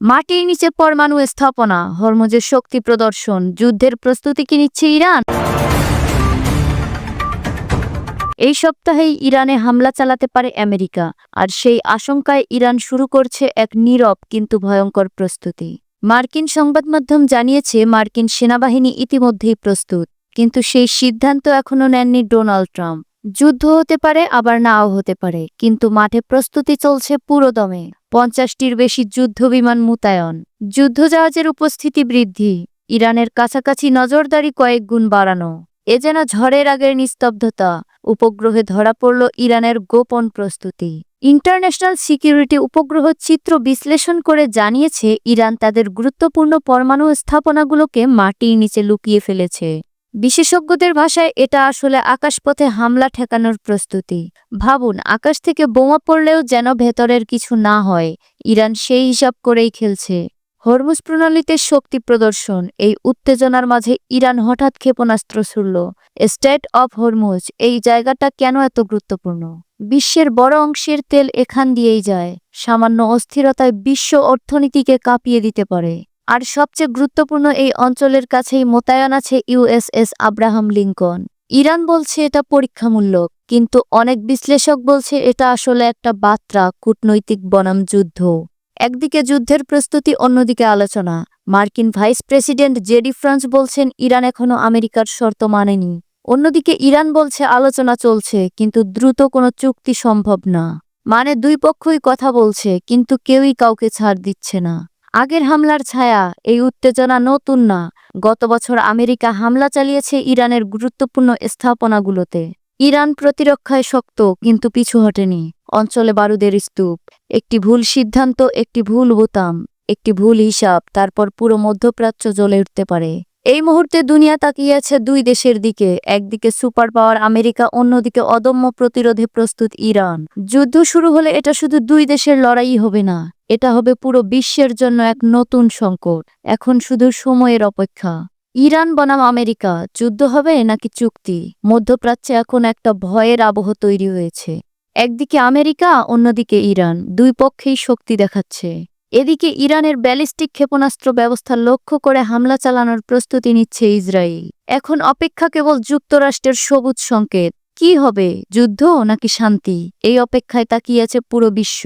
মাটির নিচে পরমাণু স্থাপনা, হরমুজের শক্তি প্রদর্শন, যুদ্ধের প্রস্তুতি কি নিচ্ছে ইরান? এই সপ্তাহেই ইরানে হামলা চালাতে পারে আমেরিকা, আর সেই আশঙ্কায় ইরান শুরু করছে এক নীরব কিন্তু ভয়ঙ্কর প্রস্তুতি। মার্কিন সংবাদ মাধ্যম জানিয়েছে মার্কিন সেনাবাহিনী ইতিমধ্যেই প্রস্তুত, কিন্তু সেই সিদ্ধান্ত এখনও নেননি ডোনাল্ড ট্রাম্প। যুদ্ধ হতে পারে, আবার নাও হতে পারে, কিন্তু মাঠে প্রস্তুতি চলছে পুরোদমে। 50টির বেশি যুদ্ধবিমান মোতায়েন, যুদ্ধজাহাজের উপস্থিতি বৃদ্ধি, ইরানের কাছাকাছি নজরদারি কয়েক গুণ বাড়ানো। এ যেন ঝড়ের আগের নিস্তব্ধতা। উপগ্রহে ধরা পড়ল ইরানের গোপন প্রস্তুতি। ইন্টারন্যাশনাল সিকিউরিটি উপগ্রহ চিত্র বিশ্লেষণ করে জানিয়েছে ইরান তাদের গুরুত্বপূর্ণ পরমাণু স্থাপনাগুলোকে মাটির নিচে লুকিয়ে ফেলেছে। বিশেষজ্ঞদের ভাষায় এটা আসলে আকাশপথে হামলা ঠেকানোর প্রস্তুতি। ভাবুন, আকাশ থেকে বোমা পড়লেও যেন ভেতরের কিছু না হয়। ইরান সেই হিসাব করেই খেলছে। হরমুজ প্রণালীতে শক্তি প্রদর্শন। এই উত্তেজনার মাঝে ইরান হঠাৎ ক্ষেপণাস্ত্র ছুড়ল। স্টেট অফ হরমুজ, এই জায়গাটা কেন এত গুরুত্বপূর্ণ? বিশ্বের বড় অংশের তেল এখান দিয়েই যায়। সামান্য অস্থিরতায় বিশ্ব অর্থনীতিকে কাঁপিয়ে দিতে পারে। আর সবচেয়ে গুরুত্বপূর্ণ, এই অঞ্চলের কাছেই মোতায়েন আছে ইউএসএস আব্রাহাম লিঙ্কন। ইরান বলছে এটা পরীক্ষামূলক, কিন্তু অনেক বিশ্লেষক বলছে এটা আসলে একটা বার্তা, কূটনৈতিক বনাম যুদ্ধ। একদিকে যুদ্ধের প্রস্তুতি, অন্যদিকে আলোচনা। মার্কিন ভাইস প্রেসিডেন্ট জেডি ফ্রান্স বলছেন ইরান এখনও আমেরিকার শর্ত মানেনি। অন্যদিকে ইরান বলছে আলোচনা চলছে, কিন্তু দ্রুত কোনো চুক্তি সম্ভব না। মানে দুই পক্ষই কথা বলছে, কিন্তু কেউই কাউকে ছাড় দিচ্ছে না। আগের হামলার ছায়া, এই উত্তেজনা নতুন না। গত বছর আমেরিকা হামলা চালিয়েছে ইরানের গুরুত্বপূর্ণ স্থাপনাগুলোতে। ইরান প্রতিরক্ষায় শক্ত, কিন্তু পিছু হটেনি। অঞ্চলে বারুদের স্তূপ। একটি ভুল সিদ্ধান্ত, একটি ভুল বোতাম, একটি ভুল হিসাব, তারপর পুরো মধ্যপ্রাচ্য জ্বলে উঠতে পারে। এই মুহূর্তে দুনিয়া তাকিয়ে আছে দুই দেশের দিকে। একদিকে সুপার পাওয়ার আমেরিকা, অন্যদিকে অদম্য প্রতিরোধে প্রস্তুত ইরান। যুদ্ধ শুরু হলে এটা শুধু দুই দেশের লড়াই হবে না, এটা হবে পুরো বিশ্বের জন্য এক নতুন সংকট। এখন শুধু সময়ের অপেক্ষা। ইরান বনাম আমেরিকা, যুদ্ধ হবে নাকি চুক্তি? মধ্যপ্রাচ্যে এখন একটা ভয়ের আবহ তৈরি হয়েছে। একদিকে আমেরিকা, অন্যদিকে ইরান, দুই পক্ষেই শক্তি দেখাচ্ছে। এদিকে ইরানের ব্যালিস্টিক ক্ষেপণাস্ত্র ব্যবস্থা লক্ষ্য করে হামলা চালানোর প্রস্তুতি নিচ্ছে ইসরায়েল। এখন অপেক্ষা কেবল যুক্তরাষ্ট্রের সবুজ সংকেত। কি হবে, যুদ্ধ নাকি শান্তি? এই অপেক্ষায় তাকিয়ে আছে পুরো বিশ্ব।